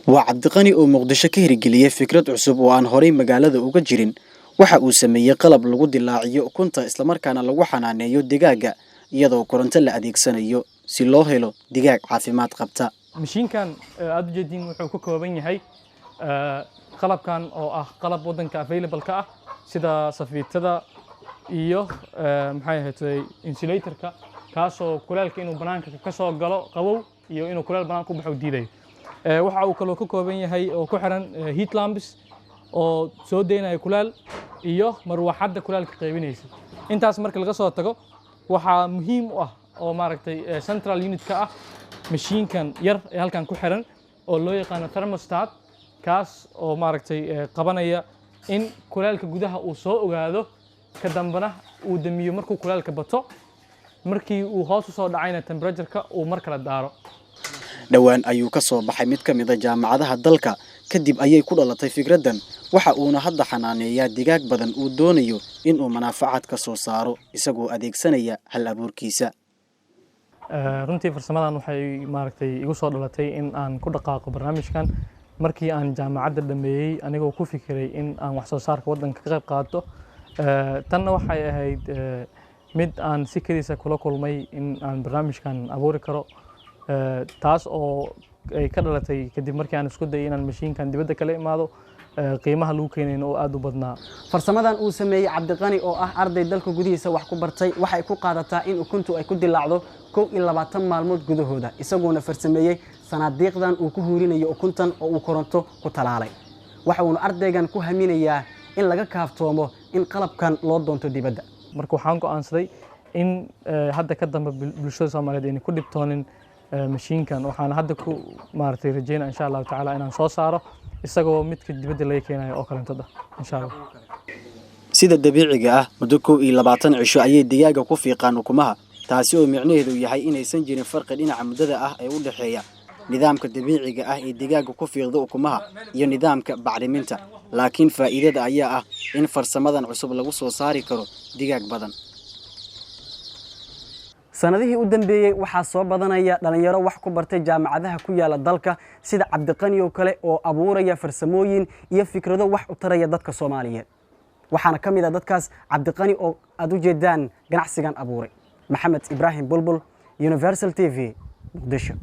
waa Cabdiqani oo Muqdisho ka hirgeliyay fikrad cusub oo aan horey magaalada uga jirin. Waxa uu sameeyay qalab lagu dilaaciyo ukunta isla markaana lagu xanaaneeyo digaaga iyadoo koronto la adeegsanayo si loo helo digaag caafimaad qabta. Mishiinkan aad u jeedin wuxuu ka kooban yahay qalabkan oo ah qalab wadanka available ka ah sida safiitada iyo maxay ahayd insulatorka kaasoo kulaalka inuu banaanka ka soo galo qabow iyo inuu kulaal banaanka u baxo diiday. waxa uu kaloo ka kooban yahay oo ku xiran heat lamps oo soo deynaya kulaal iyo marwaxadda kulaalka qaybinaysa. intaas marka laga soo tago waxa muhiim u ah oo maaragtay central unit ka ah mishiinkan yar ee halkan ku xiran oo loo yaqaan thermostat kaas oo maaragtay qabanaya in kulaalka gudaha uu soo ogaado ka dambana uu damiyo markuu kulaalka bato markii uu hoos u soo dhacayna temperature-ka uu mar kala daaro. dhawaan ayuu ka soo baxay mid ka mid ah jaamacadaha dalka kadib ayay ku dhalatay fikradan waxa uuna hadda xanaaneeyaa digaag badan uu doonayo in uu manaafacaad ka soo saaro isagoo adeegsanaya hal abuurkiisa. runtii farsamadan waxay maaragtay igu soo dhalatay in aan ku dhaqaaqo barnaamijkan markii aan jaamacadda dhameeyay anigoo ku fikiray in aan wax soo saarka wadanka ka qayb qaato. tanna waxay ahayd mid aan si kaliya kula kulmay in aan barnaamijkan abuuri karo taas oo ay ka dhalatay kadib markii aan isku dayay inaan mashiinkan dibadda kala imaado qiimaha lagu keenayna oo aad u badnaa. farsamadan uu sameeyay Cabdiqani oo ah arday dalka gudihiisa wax ku bartay waxay ku qaadataa in ukuntu ay ku dilaacdo 21 maalmood gudahooda isagoona farsameeyay sanaadiiqdan uu ku huurinayo ukuntan oo uu koronto ku talaalay. waxa uu ardaygan ku haminayaa in laga kaaftoomo in qalabkan loo doonto dibadda. marka waxaan go'aansaday in hadda ka dambe bulshada Soomaaliyeed ay ku dhibtoonin mashiinkan waxaan hadda ku maartay rajeynaa insha Allah taala inaan soo saaro isagoo midka dibadda laga keenayo oo kalantada insha Allah. sida dabiiciga ah muddo 22 cisho ayay digaaga ku fiiqaan ukumaha taasi oo micnaheedu yahay inaysan jirin farqi dhinaca muddada ah ee u dhaxeeya nidaamka dabiiciga ah ee digaaga ku fiiqdo ukumaha iyo nidaamka bacriminta laakiin faa'iidada ayaa ah in farsamadan cusub lagu soo saari karo digaag badan. sanadihii u dambeeyay waxa soo badanaya dhalinyaro wax ku bartay jaamacadaha ku yaala dalka sida Cabdiqani oo kale oo abuuraya farsamooyin iyo fikrado wax u taraya dadka Soomaaliyeed. waxaana kamid ah dadkaas Cabdiqani oo aad u jeedaan ganacsigan abuuray. Maxamed Ibrahim Bulbul, Universal TV, Muqdisho.